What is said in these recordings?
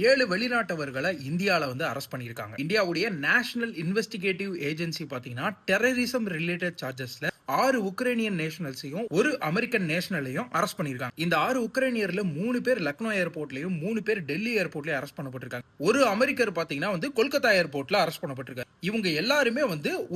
7 வெளிநாட்டவர்களை இந்தியால அரெஸ்ட் பண்ணியிருக்காங்க. இந்தியாவுடைய நேஷனல் இன்வெஸ்டிகேட்டிவ் ஏஜென்சி பாத்தீங்கன்னா டெரரிசம் ரிலேட்டட் சார்ஜஸ்ல 6 உக்ரைனியன் நேஷனல்ஸையும் ஒரு அமெரிக்கன் நேஷனலையும் அரெஸ்ட் பண்ணிருக்காங்க. இந்த 6 உக்ரைனியர்ல 3 பேர் லக்னோ ஏர்போர்ட்லயும் 3 பேர் டெல்லி ஏர்போர்ட்லயும் அரெஸ்ட் பண்ணப்பட்டிருக்காங்க. ஒரு அமெரிக்கர் பாத்தீங்கன்னா கொல்கத்தா ஏர்போர்ட்ல அரெஸ்ட் பண்ணப்பட்டிருக்காங்க. இவங்க எல்லாருமே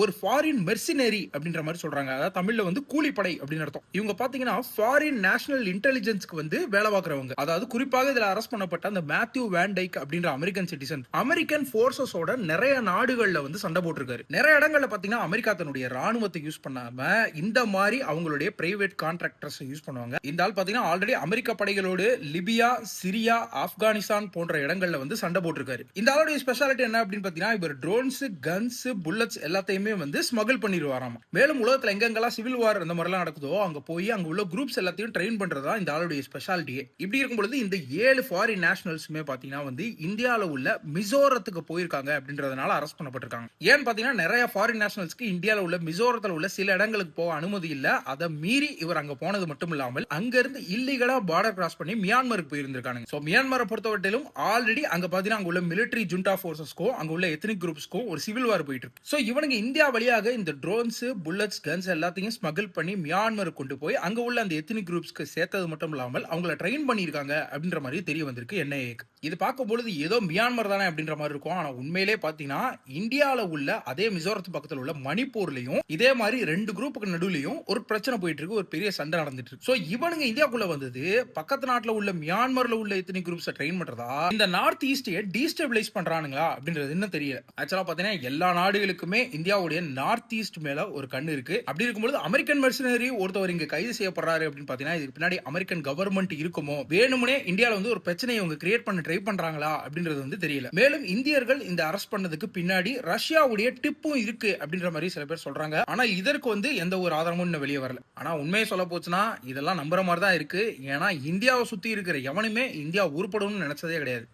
ஒரு ஃபாரின் மெர்சினரி அப்படின்ற மாதிரி சொல்றாங்க. அதாவது தமிழ்ல கூலிப்படை அப்படின்னு அர்த்தம். இவங்க பாத்தீங்கன்னா ஃபாரின் நேஷனல் இன்டெலிஜென்ஸ்க்கு வேலை பார்க்கறவங்க. அதாவது குறிப்பாக இதுல அரெஸ்ட் பண்ணப்பட்ட அந்த மேத்யூ வேன் டைக் அப்படின்ற அமெரிக்கன் சிட்டிசன் அமெரிக்கன் போர்சஸோட நிறைய நாடுகள்ல சண்டை போட்டிருக்காரு. நிறைய இடங்கள்ல பாத்தீங்கன்னா அமெரிக்கா தன்னுடைய ராணுவத்தை யூஸ் பண்ணாம இந்த மாதிரி அவங்களுடைய பிரைவேட் கான்ட்ராக்டர்ஸ் யூஸ் பண்ணுவாங்க. இந்த ஆள் பாத்தீங்கன்னா ஆல்ரெடி அமெரிக்க படைகளோடு லிபியா, சிரியா, ஆப்கானிஸ்தான் போன்ற இடங்கள்ல சண்டை போட்டிருக்காரு. இந்த ஆளுடைய ஸ்பெஷாலிட்டி என்ன அப்படின்னு பாத்தீங்கன்னா இவர் ட்ரோன்ஸ், கன்ஸ், புல்லட்ஸ் எல்லாத்தையுமே ஸ்மகிள் பண்ணிடுவாராம். மேலும் உலகத்துல எங்கெங்கெல்லாம் சிவில் வார் இந்த மாதிரி எல்லாம் நடக்குதோ அங்க போய் அங்க உள்ள குரூப்ஸ் எல்லாத்தையும் ட்ரெயின் பண்றதா இந்த ஆளுடைய ஸ்பெஷாலிட்டியே. இப்படி இருக்கும் பொழுது இந்த 7 ஃபாரின் நேஷனல்ஸுமே பாத்தீங்கன்னா இந்தியால உள்ள மிசோரத்துக்கு போயிருக்காங்க அப்படின்றதுனால அரெஸ்ட் பண்ணப்பட்டிருக்காங்க. ஏன்னு பாத்தீங்கன்னா நிறைய ஃபாரின் நேஷனல்ஸ்க்கு இந்தியால உள்ள மிசோரத்துல உள்ள சில இடங்களுக்கு போக அனுமதி இல்ல. அதை மீறி இவர் அங்க போனது மட்டும் இல்லாமல் அங்க இருந்து இல்லீகலா பார்டர் கிராஸ் பண்ணி மியான்மருக்கு போயிருந்திருக்காங்க. சோ மியான்மரை பொறுத்தவரையிலும் ஆல்ரெடி அங்க பாத்தீங்கன்னா அங்க உள்ள மிலிட்டரி ஜுண்டா போர்சஸ்க்கோ அங்க உள்ள எத்னிக் குரூப்ஸ்க்கோ ஒரு சிவில் வார் போயிட்டு இருக்கு. சோ இவனுங்க இந்தியா வழியாக இந்த ட்ரோன்ஸ், புல்லட்ஸ், கன்ஸ் எல்லாத்தையும் ஸ்மகிள் பண்ணி மியான்மருக்கு கொண்டு போய் அங்க உள்ள அந்த எத்னிக் குரூப்ஸ்க்கு சேர்த்தது மட்டும் இல்லாமல் அவங்கள ட்ரெயின் பண்ணிருக்காங்க அப்படின்ற மாதிரி தெரிய வந்திருக்கு என்ஐஏக்கு. இது பார்க்கும் பொழுது ஏதோ மியான்மர் தானே அப்படின்ற மாதிரி இருக்கும். ஆனா உண்மையிலே பாத்தீங்கன்னா இந்தியால உள்ள அதே மிசோரத்து பக்கத்துல உள்ள மணிப்பூர்லயும் இதே மாதிரி 2 குரூப்புக்கு நடுவுலயும் ஒரு பிரச்சனை போயிட்டு இருக்கு. ஒரு பெரிய சண்டை நடந்துட்டு இருக்கு. சோ இவனுங்க இந்தியாக்குள்ள வந்தது பக்கத்து நாட்டுல உள்ள மியான்மர்ல உள்ள எத்தனை குரூப்ஸ் ட்ரெயின் பண்றதா இந்த நார்த் ஈஸ்டே டீஸ்டபிளைஸ் பண்றானுங்களா அப்படின்றது இன்னும் தெரியல. ஆக்சுவலா பாத்தீங்கன்னா எல்லா நாடுகளுக்குமே இந்தியாவுடைய நார்த் ஈஸ்ட் மேல ஒரு கண்ணு இருக்கு. அப்படி இருக்கும்போது அமெரிக்கன் மெர்சனரி ஒருத்தவர் இங்க கைது செய்யப்படுறாரு அப்படின்னு பாத்தீங்கன்னா இதுக்கு பின்னாடி அமெரிக்கன் கவர்மெண்ட் இருக்குமோ, வேணும்னே இந்தியால ஒரு பிரச்சனையை அவங்க கிரியேட் பண்ண ட்ரை பண்றாங்களா அப்படின்றது தெரியல. மேலும் இந்தியர்கள் இந்த அரெஸ்ட் பண்ணதுக்கு பின்னாடி ரஷ்யாவுடைய டிப்பும் இருக்கு அப்படின்ற மாதிரி சில பேர் சொல்றாங்க. ஆனா இதற்கு எந்த ஒரு ஆதாரமும் வெளியே வரல. ஆனா உண்மையை சொல்ல போச்சுன்னா இதெல்லாம் நம்புற மாதிரி தான் இருக்கு. ஏன்னா இந்தியாவை சுத்தி இருக்கிற எவனுமே இந்தியா உருப்படும் நினைச்சதே கிடையாது.